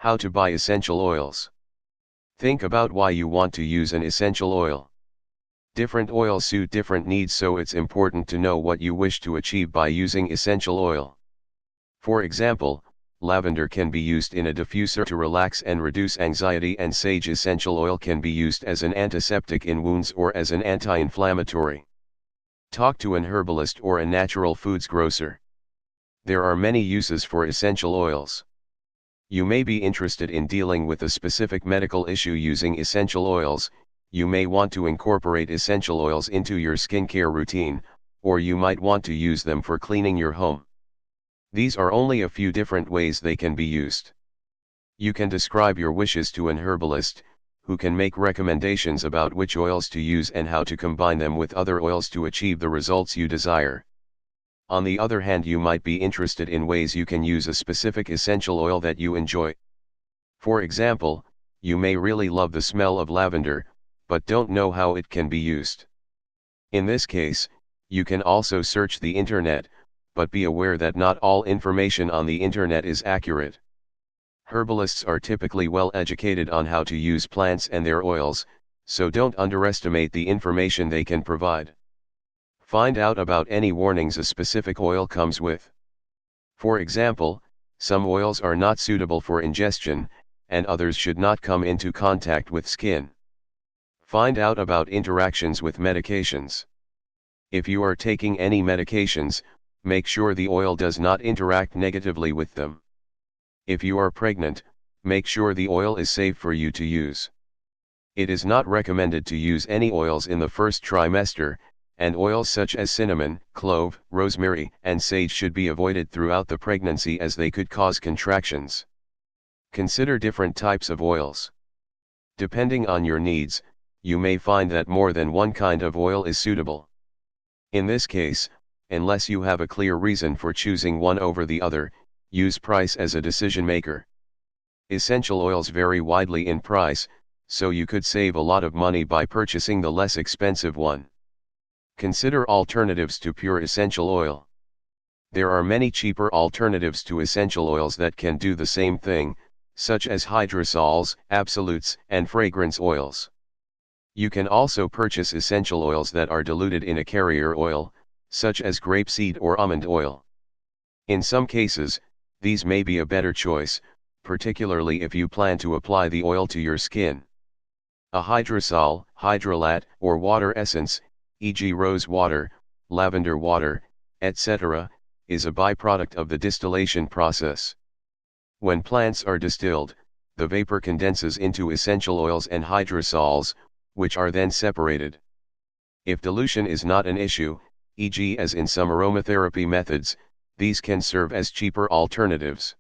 How to buy essential oils. Think about why you want to use an essential oil. Different oils suit different needs, so it's important to know what you wish to achieve by using essential oil. For example, lavender can be used in a diffuser to relax and reduce anxiety, and sage essential oil can be used as an antiseptic in wounds or as an anti-inflammatory. Talk to an herbalist or a natural foods grocer. There are many uses for essential oils. You may be interested in dealing with a specific medical issue using essential oils. You may want to incorporate essential oils into your skincare routine, or you might want to use them for cleaning your home. These are only a few different ways they can be used. You can describe your wishes to an herbalist, who can make recommendations about which oils to use and how to combine them with other oils to achieve the results you desire. On the other hand, you might be interested in ways you can use a specific essential oil that you enjoy. For example, you may really love the smell of lavender, but don't know how it can be used. In this case, you can also search the internet, but be aware that not all information on the internet is accurate. Herbalists are typically well educated on how to use plants and their oils, so don't underestimate the information they can provide. Find out about any warnings a specific oil comes with. For example, some oils are not suitable for ingestion, and others should not come into contact with skin. Find out about interactions with medications. If you are taking any medications, make sure the oil does not interact negatively with them. If you are pregnant, make sure the oil is safe for you to use. It is not recommended to use any oils in the first trimester, and oils such as cinnamon, clove, rosemary, and sage should be avoided throughout the pregnancy, as they could cause contractions. Consider different types of oils. Depending on your needs, you may find that more than one kind of oil is suitable. In this case, unless you have a clear reason for choosing one over the other, use price as a decision maker. Essential oils vary widely in price, so you could save a lot of money by purchasing the less expensive one. Consider alternatives to pure essential oil. There are many cheaper alternatives to essential oils that can do the same thing, such as hydrosols, absolutes, and fragrance oils. You can also purchase essential oils that are diluted in a carrier oil, such as grapeseed or almond oil. In some cases, these may be a better choice, particularly if you plan to apply the oil to your skin. A hydrosol, hydrolat, or water essence, e.g. rose water, lavender water, etc., is a byproduct of the distillation process. When plants are distilled, the vapor condenses into essential oils and hydrosols, which are then separated. If dilution is not an issue, e.g. as in some aromatherapy methods, these can serve as cheaper alternatives.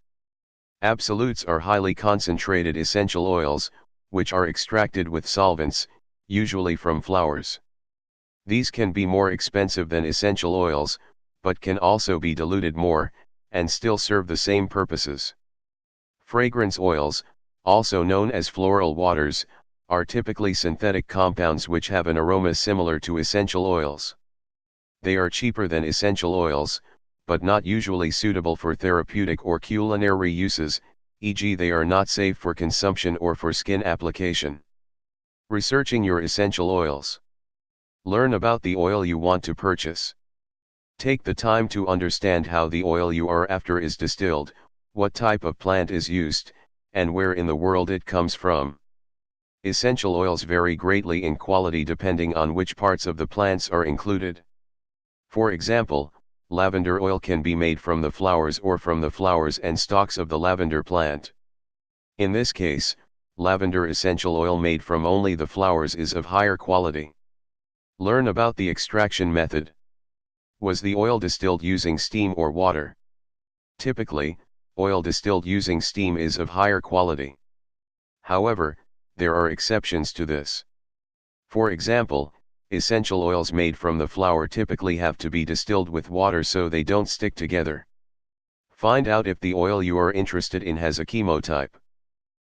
Absolutes are highly concentrated essential oils, which are extracted with solvents, usually from flowers. These can be more expensive than essential oils, but can also be diluted more, and still serve the same purposes. Fragrance oils, also known as floral waters, are typically synthetic compounds which have an aroma similar to essential oils. They are cheaper than essential oils, but not usually suitable for therapeutic or culinary uses, e.g. they are not safe for consumption or for skin application. Researching your essential oils. Learn about the oil you want to purchase. Take the time to understand how the oil you are after is distilled, what type of plant is used, and where in the world it comes from. Essential oils vary greatly in quality depending on which parts of the plants are included. For example, lavender oil can be made from the flowers or from the flowers and stalks of the lavender plant. In this case, lavender essential oil made from only the flowers is of higher quality. Learn about the extraction method. Was the oil distilled using steam or water? Typically, oil distilled using steam is of higher quality. However, there are exceptions to this. For example, essential oils made from the flower typically have to be distilled with water so they don't stick together. Find out if the oil you are interested in has a chemotype.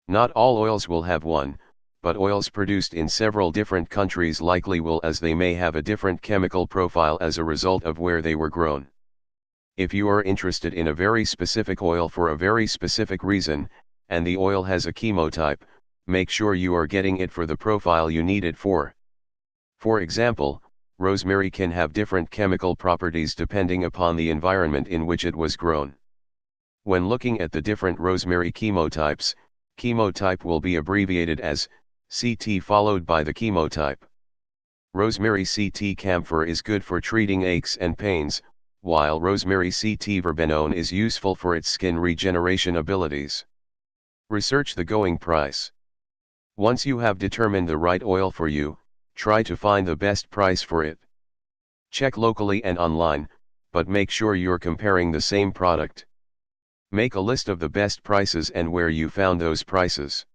Not all oils will have one, but oils produced in several different countries likely will, as they may have a different chemical profile as a result of where they were grown. If you are interested in a very specific oil for a very specific reason, and the oil has a chemotype, make sure you are getting it for the profile you need it for. For example, rosemary can have different chemical properties depending upon the environment in which it was grown. When looking at the different rosemary chemotypes, chemotype will be abbreviated as CT followed by the chemotype. Rosemary CT camphor is good for treating aches and pains, while rosemary CT verbenone is useful for its skin regeneration abilities. Research the going price. Once you have determined the right oil for you, try to find the best price for it. Check locally and online, but make sure you're comparing the same product. Make a list of the best prices and where you found those prices.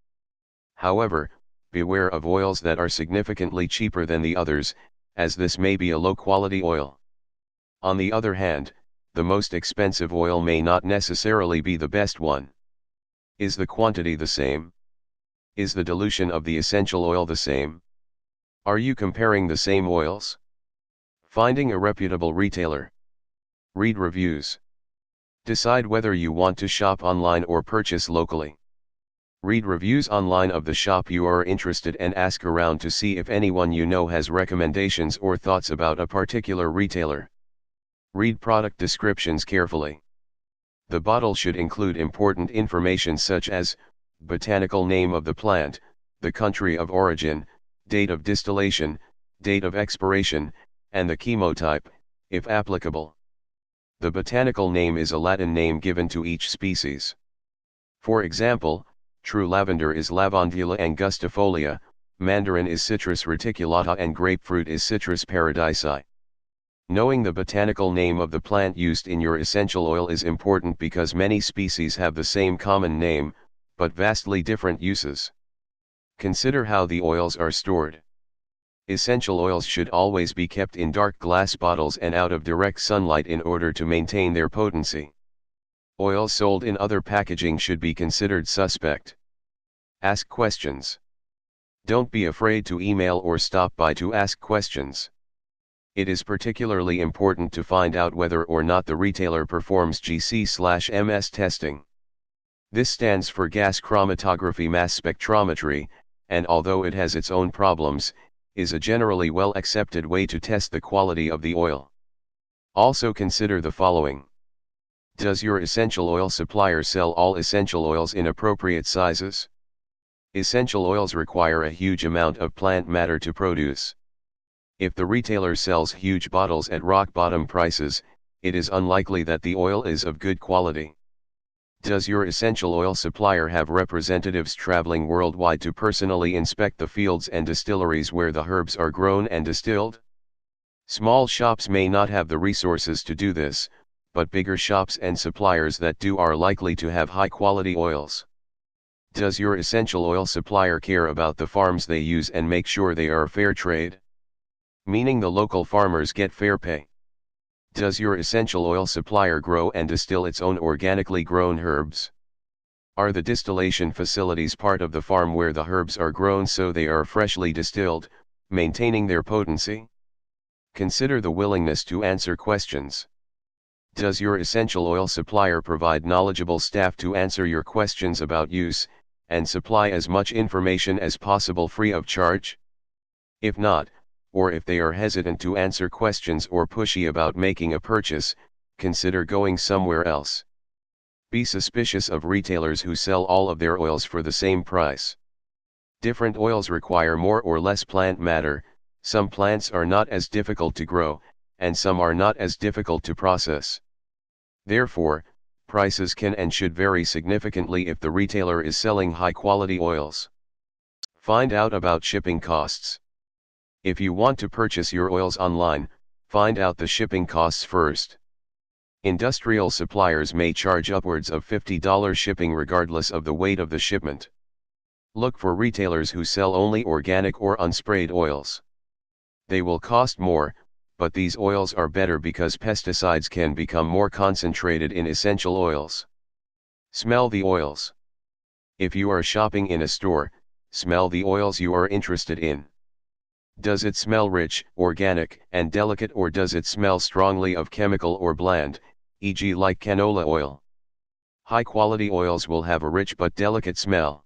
However, beware of oils that are significantly cheaper than the others, as this may be a low-quality oil. On the other hand, the most expensive oil may not necessarily be the best one. Is the quantity the same? Is the dilution of the essential oil the same? Are you comparing the same oils? Finding a reputable retailer. Read reviews. Decide whether you want to shop online or purchase locally. Read reviews online of the shop you are interested in and ask around to see if anyone you know has recommendations or thoughts about a particular retailer. Read product descriptions carefully. The bottle should include important information such as botanical name of the plant, the country of origin, date of distillation, date of expiration, and the chemotype, if applicable. The botanical name is a Latin name given to each species. For example, true lavender is Lavandula angustifolia, mandarin is Citrus reticulata, and grapefruit is Citrus paradisii. Knowing the botanical name of the plant used in your essential oil is important because many species have the same common name, but vastly different uses. Consider how the oils are stored. Essential oils should always be kept in dark glass bottles and out of direct sunlight in order to maintain their potency. Oils sold in other packaging should be considered suspect. Ask questions. Don't be afraid to email or stop by to ask questions. It is particularly important to find out whether or not the retailer performs GC/MS testing. This stands for gas chromatography mass spectrometry, and although it has its own problems, is a generally well accepted way to test the quality of the oil. Also consider the following. Does your essential oil supplier sell all essential oils in appropriate sizes? Essential oils require a huge amount of plant matter to produce. If the retailer sells huge bottles at rock-bottom prices, it is unlikely that the oil is of good quality. Does your essential oil supplier have representatives traveling worldwide to personally inspect the fields and distilleries where the herbs are grown and distilled? Small shops may not have the resources to do this, but bigger shops and suppliers that do are likely to have high-quality oils. Does your essential oil supplier care about the farms they use and make sure they are fair trade? Meaning the local farmers get fair pay. Does your essential oil supplier grow and distill its own organically grown herbs? Are the distillation facilities part of the farm where the herbs are grown so they are freshly distilled, maintaining their potency? Consider the willingness to answer questions. Does your essential oil supplier provide knowledgeable staff to answer your questions about use, and supply as much information as possible free of charge? If not, or if they are hesitant to answer questions or pushy about making a purchase, consider going somewhere else. Be suspicious of retailers who sell all of their oils for the same price. Different oils require more or less plant matter, some plants are not as difficult to grow, and some are not as difficult to process. Therefore, prices can and should vary significantly if the retailer is selling high-quality oils. Find out about shipping costs. If you want to purchase your oils online, find out the shipping costs first. Industrial suppliers may charge upwards of $50 shipping regardless of the weight of the shipment. Look for retailers who sell only organic or unsprayed oils. They will cost more, but these oils are better because pesticides can become more concentrated in essential oils. Smell the oils. If you are shopping in a store, smell the oils you are interested in. Does it smell rich, organic, and delicate, or does it smell strongly of chemical or bland, e.g. like canola oil? High quality oils will have a rich but delicate smell.